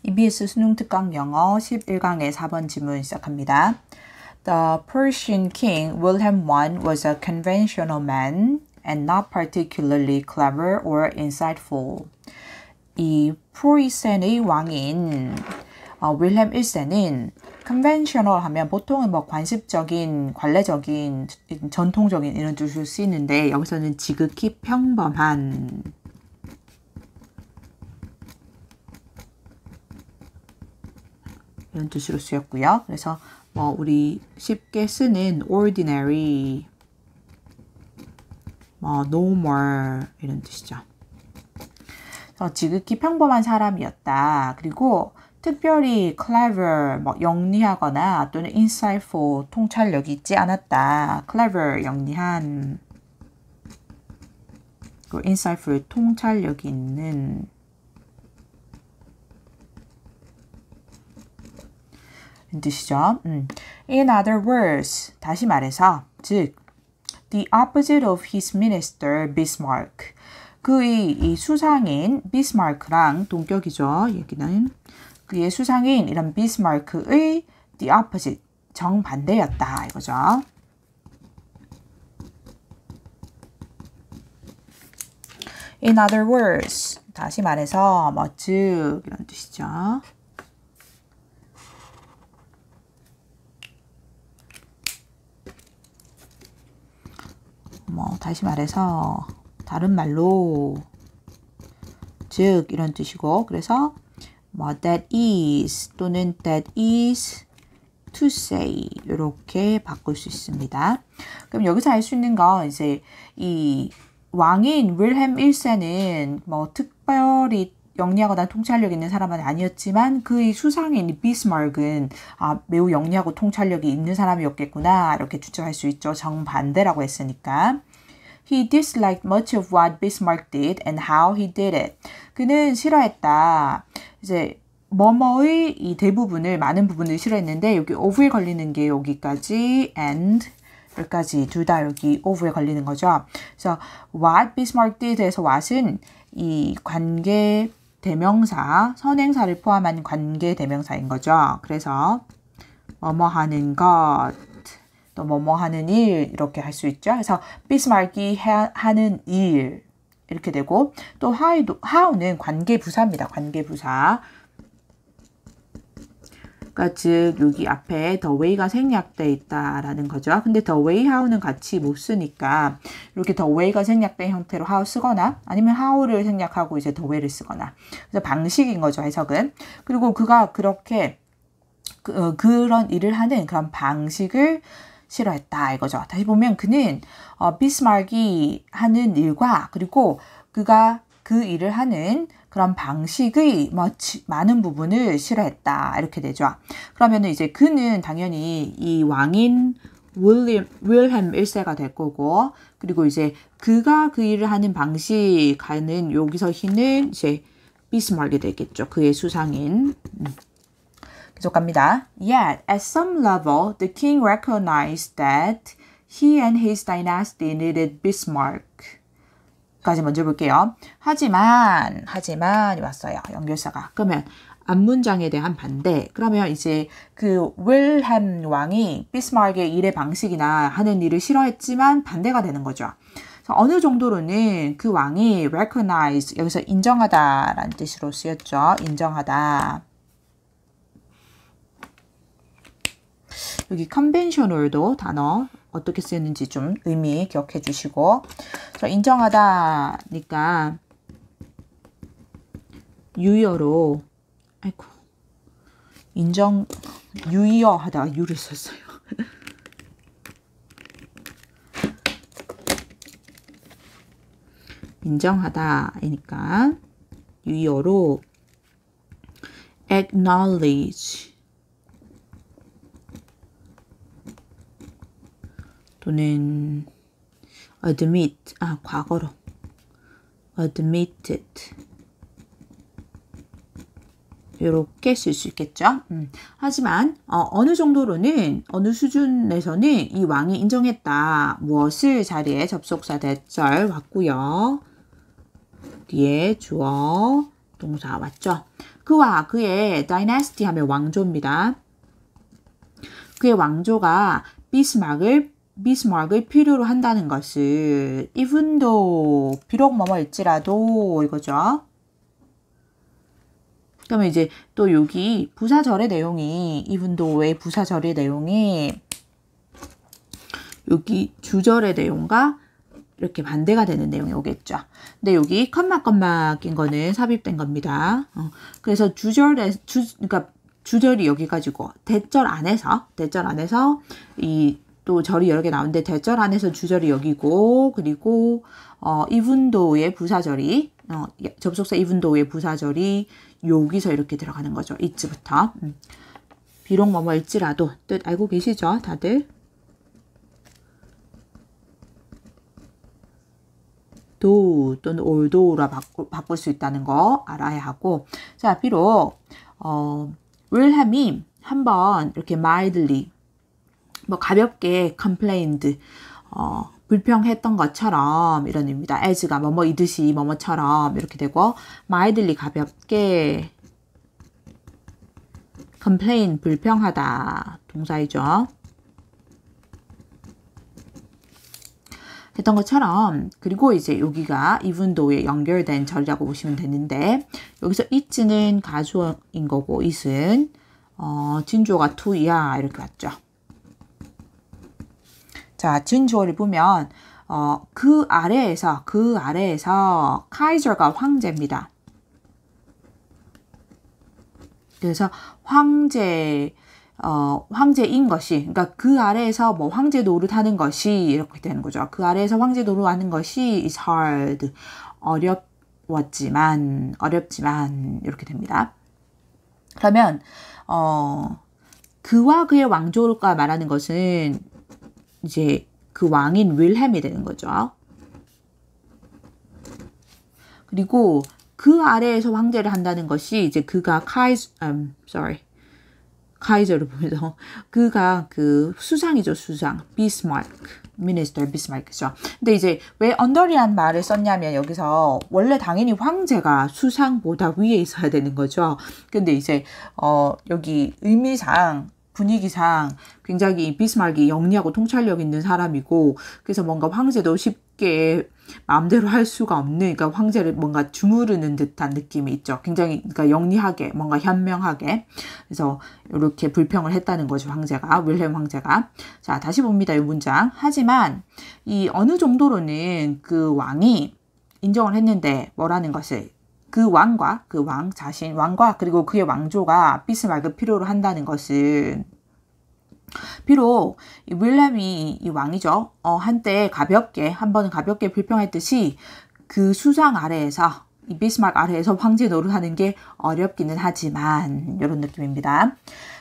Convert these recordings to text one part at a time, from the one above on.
EBS 수능 특강 영어 11강의 4번 지문 시작합니다. The Persian king Wilhelm I was a conventional man and not particularly clever or insightful. 이 프로이센의 왕인 윌헬m 1세는 conventional 하면 보통은 뭐 관습적인, 관례적인, 전통적인 이런 뜻으로 쓰이는데 여기서는 지극히 평범한 이런 뜻으로 쓰였고요. 그래서 뭐 우리 쉽게 쓰는 ordinary, 뭐 normal 이런 뜻이죠. 그래서 지극히 평범한 사람이었다. 그리고 특별히 clever, 뭐 영리하거나 또는 insightful, 통찰력이 있지 않았다. clever, 영리한, 그리고 insightful, 통찰력이 있는 뜻이죠. In other words, 다시 말해서, 즉, the opposite of his minister Bismarck. 그의 이 수상인 비스마르크랑 동격이죠. 여기는 그의 수상인 이런 비스마르크의 the opposite, 정반대였다 이거죠. In other words, 다시 말해서 뭐 즉 이런 뜻이죠. 뭐 다시 말해서 다른 말로 즉 이런 뜻이고, 그래서 뭐 that is 또는 that is to say 이렇게 바꿀 수 있습니다. 그럼 여기서 알 수 있는 건 이제 이 왕인 윌헬m 1세는 뭐 특별히 영리하거나 통찰력 있는 사람은 아니었지만 그의 수상인 비스마르크는 매우 영리하고 통찰력이 있는 사람이었겠구나 이렇게 추측할 수 있죠. 정반대라고 했으니까. He disliked much of what Bismarck did and how he did it. 그는 싫어했다. 이제 뭐뭐의 이 대부분을, 많은 부분을 싫어했는데 여기 of에 걸리는 게 여기까지 and 여기까지 둘 다 여기 of에 걸리는 거죠. 그래서 what Bismarck did에서 what은 이 관계 대명사, 선행사를 포함한 관계 대명사인 거죠. 그래서 뭐뭐 하는 것, 또 뭐뭐 하는 일 이렇게 할 수 있죠. 그래서 비스마르크가 하는 일 이렇게 되고, 또 how는 관계부사입니다. 관계부사. 그러니까 즉 여기 앞에 the way가 생략돼 있다라는 거죠. 근데 the way, how는 같이 못 쓰니까 이렇게 the way가 생략된 형태로 how 쓰거나 아니면 how를 생략하고 이제 the way를 쓰거나, 그래서 방식인 거죠, 해석은. 그리고 그가 그렇게 그런 일을 하는 그런 방식을 싫어했다 이거죠. 다시 보면 그는 비스마르크가 하는 일과 그리고 그가 그 일을 하는 그런 방식의 많은 부분을 싫어했다 이렇게 되죠. 그러면 이제 그는 당연히 이 왕인 윌헬m 1세가 될 거고, 그리고 이제 그가 그 일을 하는 방식하는 여기서 히는 이제 비스마르크가 되겠죠. 그의 수상인. 계속 갑니다. Yet, at some level, the king recognized that he and his dynasty needed Bismarck. 까지 먼저 볼게요. 하지만이 왔어요. 연결사가. 그러면 앞문장에 대한 반대. 그러면 이제 그 윌헬m 왕이 비스마르크의 일의 방식이나 하는 일을 싫어했지만 반대가 되는 거죠. 그래서 어느 정도로는 그 왕이 recognize, 여기서 인정하다라는 뜻으로 쓰였죠. 인정하다. 여기 conventional도 단어 어떻게 쓰는지 좀 의미 기억해 주시고, 인정하다니까 유의어로, 아이고, 유의어 하다가 유를 썼어요. 인정하다니까 유의어로 acknowledge 또는 admit, 과거로 admitted 이렇게 쓸 수 있겠죠. 하지만 어느 정도로는, 어느 수준에서는 이 왕이 인정했다. 무엇을 자리에 접속사 대절 왔고요. 뒤에 주어, 동사 왔죠. 그와 그의 dynasty 하면 왕조입니다. 그의 왕조가 비스마크를 필요로 한다는 것을 even though 비록 뭐뭐일지라도 이거죠. 그러면 이제 또 여기 부사절의 내용이 even though의 부사절의 내용이 여기 주절의 내용과 이렇게 반대가 되는 내용이 오겠죠. 근데 여기 컴마인 거는 삽입된 겁니다. 그래서 그러니까 주절이 여기까지고 대절 안에서 이 또 절이 여러 개 나오는데 대절 안에서 주절이 여기고 그리고 even though의 부사절이 접속사 even though의 부사절이 여기서 이렇게 들어가는 거죠. it부터. 비록 뭐뭐일지라도 뜻 알고 계시죠? 다들? though 또는 although라 바꿀 수 있다는 거 알아야 하고 자 비록 윌햄이 한번 이렇게 mildly 뭐 가볍게 complained 불평했던 것처럼 이런 의미입니다. as가 뭐뭐이듯이 뭐뭐처럼 이렇게 되고 mildly 가볍게 complain 불평하다 동사이죠. 했던 것처럼 그리고 이제 여기가 even though에 연결된 절이라고 보시면 되는데 여기서 it는 가주어인 거고 it은 진주어가 to야 이렇게 왔죠. 자, 진주어를 보면 그 아래에서 카이저가 황제입니다. 그래서 황제인 것이 그러니까 그 아래에서 뭐 황제 노릇하는 것이 이렇게 되는 거죠. 그 아래에서 황제 노릇하는 것이 is hard 어렵지만 이렇게 됩니다. 그러면 그와 그의 왕조가 말하는 것은 이제 그 왕인 윌햄이 되는 거죠. 그리고 그 아래에서 황제를 한다는 것이 이제 그가 카이저를 보면서 그가 그 수상이죠. 수상. 미니스터 비스마르크죠. 근데 이제 왜 언더리한 말을 썼냐면 여기서 원래 당연히 황제가 수상보다 위에 있어야 되는 거죠. 근데 이제 여기 의미상 분위기상 굉장히 비스마르크가 영리하고 통찰력 있는 사람이고 그래서 뭔가 황제도 쉽게 마음대로 할 수가 없는 그러니까 황제를 뭔가 주무르는 듯한 느낌이 있죠. 굉장히 그러니까 영리하게 뭔가 현명하게 그래서 이렇게 불평을 했다는 거죠. 황제가 윌helm 황제가. 자 다시 봅니다. 이 문장. 하지만 이 어느 정도로는 그 왕이 인정을 했는데 뭐라는 것을 그 왕 자신 왕과 그리고 그의 왕조가 비스마르크 필요로 한다는 것은 비록 윌helm이 이 왕이죠. 한때 한 번은 가볍게 불평했듯이 그 수상 아래에서 이 비스마르크 아래에서 황제 노릇하는 게 어렵기는 하지만 이런 느낌입니다.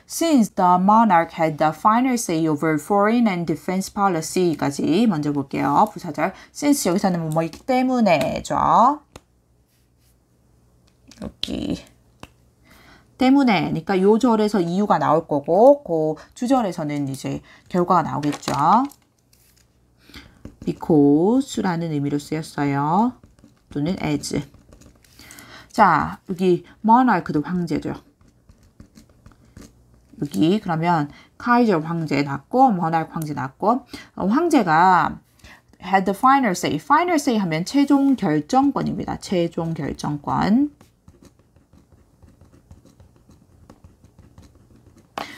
Since the monarch had the final say over foreign and defense policy까지 먼저 볼게요. 부사절 since 여기서는 뭐이기 때문에죠. 여기 때문에 그러니까 요 절에서 이유가 나올 거고 그 주절에서는 이제 결과가 나오겠죠. because라는 의미로 쓰였어요. 또는 as. 자 여기 monarch도 황제죠. 여기 그러면 카이저 황제 났고 monarch 황제 났고 황제가 had the final say. final say 하면 최종 결정권입니다. 최종 결정권.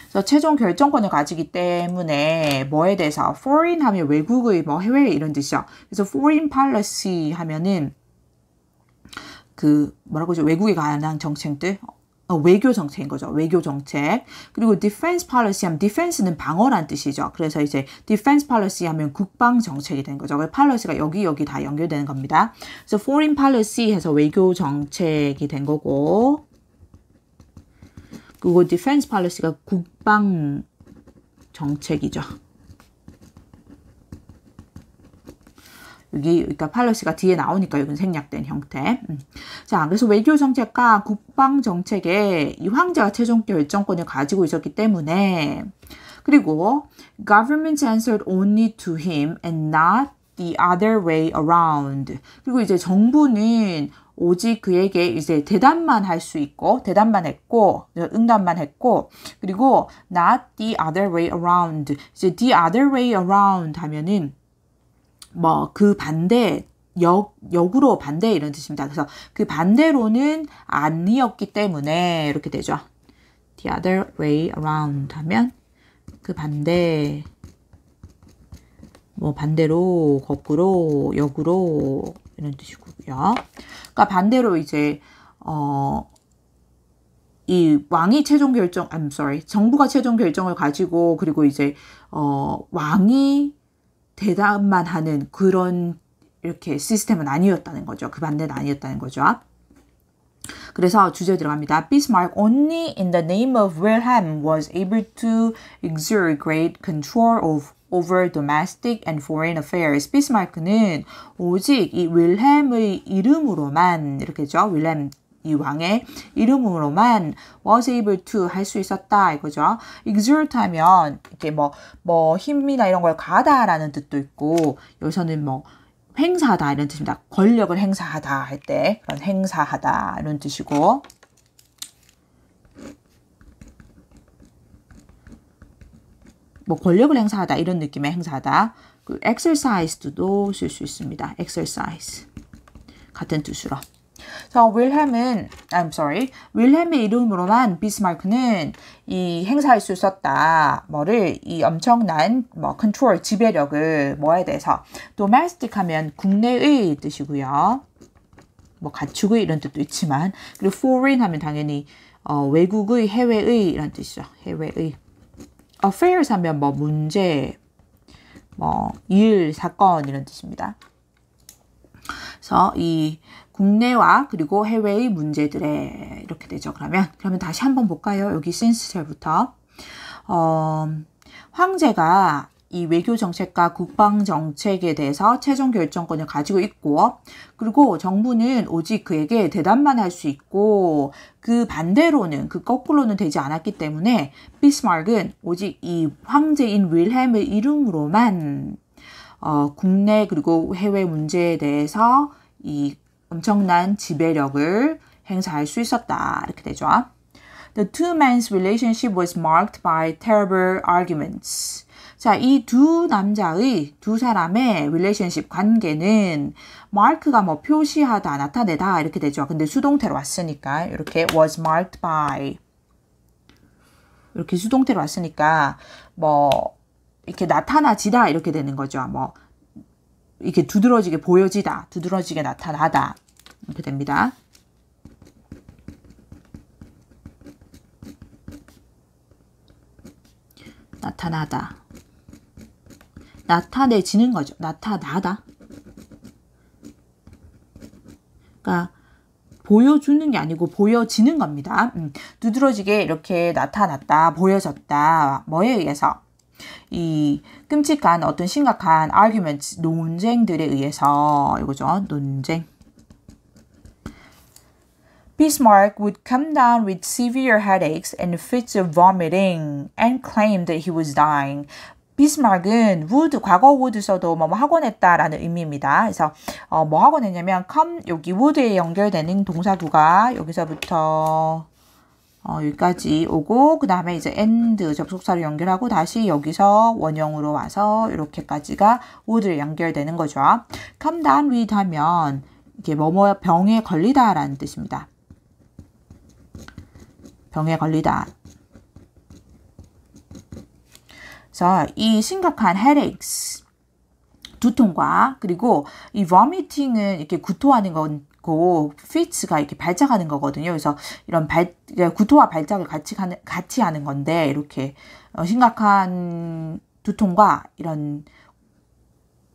그래서 최종 결정권을 가지기 때문에 뭐에 대해서 foreign 하면 외국의 뭐 해외 이런 뜻이죠. 그래서 foreign policy 하면은 그 뭐라고 하죠? 외국에 관한 정책들 외교 정책인 거죠. 외교 정책. 그리고 defense policy 하면 defense는 방어란 뜻이죠. 그래서 이제 defense policy 하면 국방 정책이 된 거죠. policy가 여기 다 연결되는 겁니다. 그래서 foreign policy 해서 외교 정책이 된 거고 그리고 defense policy가 국방 정책이죠. 여기 그러니까 policy가 뒤에 나오니까 여기는 생략된 형태. 자, 그래서 외교 정책과 국방 정책에 이 황제가 최종 결정권을 가지고 있었기 때문에 그리고 government answered only to him and not the other way around. 그리고 이제 정부는 오직 그에게 이제 대답만 할 수 있고, 대답만 했고, 응답만 했고, 그리고 not the other way around. 이제 the other way around 하면은 뭐 그 반대, 역으로 반대 이런 뜻입니다. 그래서 그 반대로는 아니었기 때문에 이렇게 되죠. The other way around 하면 그 반대, 뭐 반대로, 거꾸로, 역으로 이런 뜻이고요. 그러니까 반대로 이제 이 왕이 최종 결정, 정부가 최종 결정을 가지고 그리고 이제 왕이 대답만 하는 그런 이렇게 시스템은 아니었다는 거죠. 그 반대는 아니었다는 거죠. 그래서 주제 들어갑니다. Bismarck only in the name of Wilhelm was able to exert great control over domestic and foreign affairs. 비스마르크는 오직 이 윌헬의 이름으로만 이렇게죠. 윌헬m 이 왕의 이름으로만 was able to 할 수 있었다 이거죠. exert 하면 이렇게 뭐 힘이나 이런 걸 가하다라는 뜻도 있고 여기서는 뭐 행사하다 이런 뜻입니다. 권력을 행사하다 할 때 그런 행사하다 이런 뜻이고 뭐 권력을 행사하다 이런 느낌의 행사하다. 그 exercise도 쓸 수 있습니다. exercise 같은 뜻으로. 그래서 윌헬m의 이름으로만 비스마르크는 이 행사할 수 있었다. 이 엄청난 컨트롤 지배력을 뭐에 대해서 domestic 하면 국내의 뜻이고요. 가축의 이런 뜻도 있지만 그리고 foreign 하면 당연히 외국의 해외의 이런 뜻이죠. 해외의. affairs 하면 문제, 일, 사건 이런 뜻입니다. 그래서 이 국내와 그리고 해외의 문제들에 이렇게 되죠. 그러면 다시 한번 볼까요? 여기 since부터 황제가 이 외교 정책과 국방 정책에 대해서 최종 결정권을 가지고 있고 그리고 정부는 오직 그에게 대답만 할 수 있고 그 반대로는 그 거꾸로는 되지 않았기 때문에 비스마르크는 오직 이 황제인 윌헬m의 이름으로만 국내 그리고 해외 문제에 대해서 이 엄청난 지배력을 행사할 수 있었다. 이렇게 되죠. The two men's relationship was marked by terrible arguments. 자, 이 두 사람의 relationship 관계는 mark가 표시하다, 나타내다 이렇게 되죠. 근데 수동태로 왔으니까 이렇게 was marked by 이렇게 수동태로 왔으니까 이렇게 나타나지다 이렇게 되는 거죠. 이렇게 두드러지게 보여지다, 두드러지게 나타나다 이렇게 됩니다. 나타나다. 나타내지는 거죠. 나타나다. 그러니까 보여주는 게 아니고 보여지는 겁니다. 두드러지게 이렇게 나타났다, 보여졌다. 뭐에 의해서? 이 끔찍한 어떤 심각한 arguments, 논쟁들에 의해서 이거죠. 논쟁. Bismarck would come down with severe headaches and fits of vomiting and claimed that he was dying. 비스마르크는 과거 would 써도 하곤 했다라는 의미입니다. 그래서 하곤 했냐면 come 여기 would에 연결되는 동사구가 여기서부터 여기까지 오고 그 다음에 이제 and 접속사를 연결하고 다시 여기서 원형으로 와서 이렇게까지가 would에 연결되는 거죠. come down with 하면 이게 병에 걸리다라는 뜻입니다. 병에 걸리다. 그래서 이 심각한 headaches, 두통과 그리고 이 vomiting은 이렇게 구토하는 거고 fits가 이렇게 발작하는 거거든요. 그래서 이런 구토와 발작을 같이 하는 건데 이렇게 심각한 두통과 이런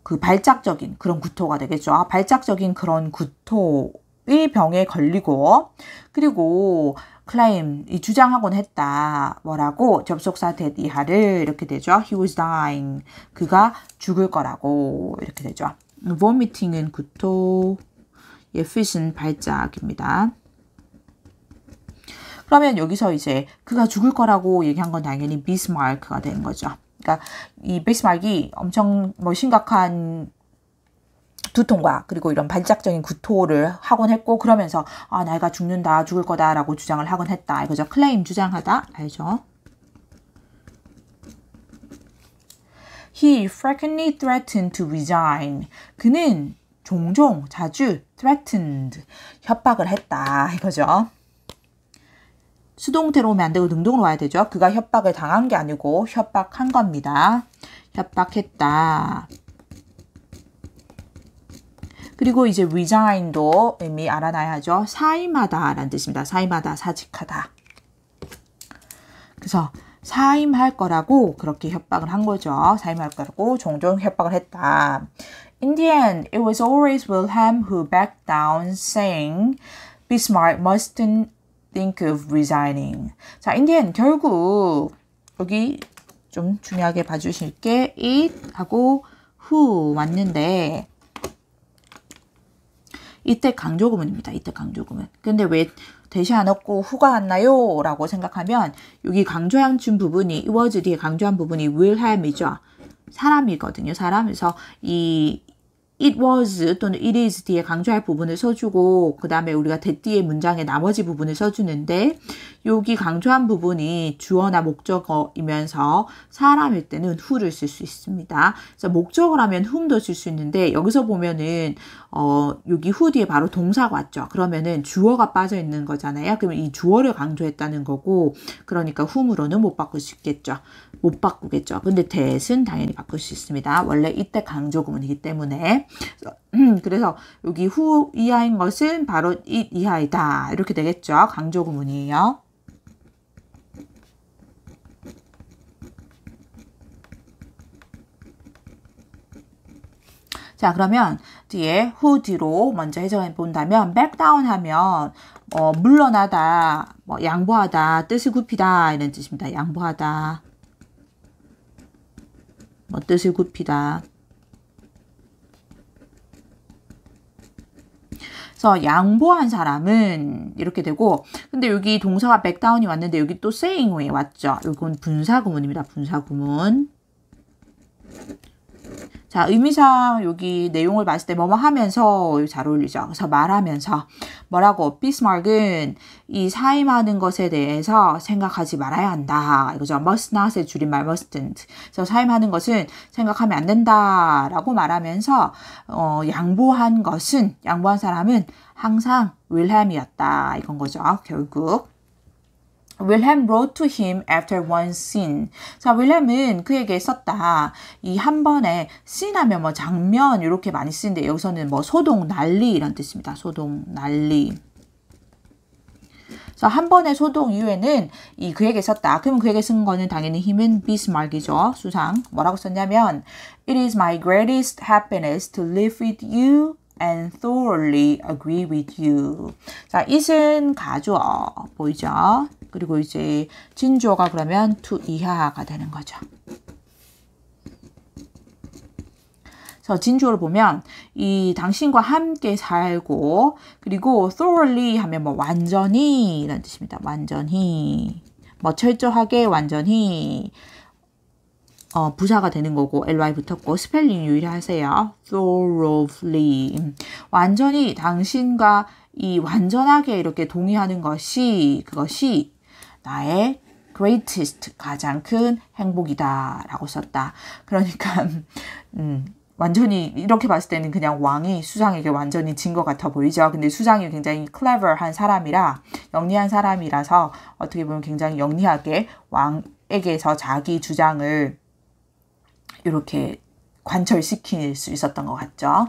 그 발작적인 그런 구토가 되겠죠. 발작적인 그런 구토의 병에 걸리고 그리고 claim, 이 주장하곤 했다. 뭐라고? 접속사 대디하를 이렇게 되죠. He was dying. 그가 죽을 거라고 이렇게 되죠. vomiting은 구토, fit은 발작입니다. 그러면 여기서 이제 그가 죽을 거라고 얘기한 건 당연히 비스마르크가 되는 거죠. 그러니까 이 비스마르크가 엄청 심각한 두통과 그리고 이런 발작적인 구토를 하곤 했고 그러면서 내가 죽는다 죽을 거다라고 주장을 하곤 했다 이거죠. 클레임 주장하다 알죠. He frequently threatened to resign. 그는 종종 자주 threatened 협박을 했다 이거죠. 수동태로 오면 안 되고 능동으로 와야 되죠. 그가 협박을 당한 게 아니고 협박한 겁니다. 협박했다. 그리고 이제 resign도 의미 알아놔야 하죠. 사임하다 라는 뜻입니다. 사임하다, 사직하다. 그래서 사임할 거라고 그렇게 협박을 한 거죠. 사임할 거라고 종종 협박을 했다. In the end, it was always Wilhelm who backed down, saying, Bismarck mustn't think of resigning. 자, in the end, 결국 여기 좀 중요하게 봐주실게. it 하고 who 왔는데 이때 강조구문입니다. 이때 강조구문. 근데 왜 대시 안 없고 후가 왔나요? 라고 생각하면 여기 강조한 부분이 it was 뒤에 강조한 부분이 Wilhelm이죠. 사람이거든요. 사람에서 이 it was 또는 it is 뒤에 강조할 부분을 써주고 그 다음에 우리가 that 뒤에 문장의 나머지 부분을 써주는데 여기 강조한 부분이 주어나 목적어이면서 사람일 때는 who를 쓸 수 있습니다. 그래서 목적어라면 whom도 쓸 수 있는데 여기서 보면은 여기 who 뒤에 바로 동사가 왔죠. 그러면은 주어가 빠져 있는 거잖아요. 그러면 이 주어를 강조했다는 거고 그러니까 whom으로는 못 바꿀 수 있겠죠. 못 바꾸겠죠. 근데 that은 당연히 바꿀 수 있습니다. 원래 이때 강조구문이기 때문에 그래서 여기 who 이하인 것은 바로 it 이하이다. 이렇게 되겠죠. 강조구문이에요. 자, 그러면 뒤에 who 뒤로 먼저 해석해 본다면 back down 하면 물러나다, 양보하다, 뜻을 굽히다 이런 뜻입니다. 양보하다, 뜻을 굽히다. 그래서 양보한 사람은 이렇게 되고 근데 여기 동사가 back down이 왔는데 여기 또 saying 왜 왔죠? 이건 분사구문입니다. 분사구문. 자, 의미상 여기 내용을 봤을 때 뭐뭐 하면서 잘 어울리죠. 그래서 말하면서 뭐라고? 비스마크는 이 사임하는 것에 대해서 생각하지 말아야 한다. 이거죠. must not의 줄임말 mustn't. 그래서 사임하는 것은 생각하면 안 된다라고 말하면서 양보한 사람은 항상 윌helm이었다. 이건 거죠. 결국. Wilhelm wrote to him after one scene. 자, 윌헬은 그에게 썼다. 이 한 번에 scene 하면 장면 이렇게 많이 쓰는데 여기서는 소동, 난리 이런 뜻입니다. 소동, 난리. 그래서 한 번의 소동 이후에는 그에게 썼다. 그러면 그에게 쓴 거는 당연히 힘은 비스마크이죠. 수상. 뭐라고 썼냐면 It is my greatest happiness to live with you and thoroughly agree with you. 자, it은 가주어 보이죠? 그리고 이제 진주어가 그러면 to 이하가 되는 거죠. 그래서 진주어를 보면 이 당신과 함께 살고 그리고 thoroughly 하면 완전히 이런 뜻입니다. 완전히 철저하게 완전히 부사가 되는 거고 ly 붙었고 스펠링 유의하세요. thoroughly 완전히 당신과 이 완전하게 이렇게 동의하는 것이 그것이 나의 greatest 가장 큰 행복이다 라고 썼다. 그러니까 완전히 이렇게 봤을 때는 그냥 왕이 수상에게 완전히 진 것 같아 보이죠. 근데 수상이 굉장히 clever한 사람이라 영리한 사람이라서 어떻게 보면 굉장히 영리하게 왕에게서 자기 주장을 이렇게 관철시킬 수 있었던 것 같죠.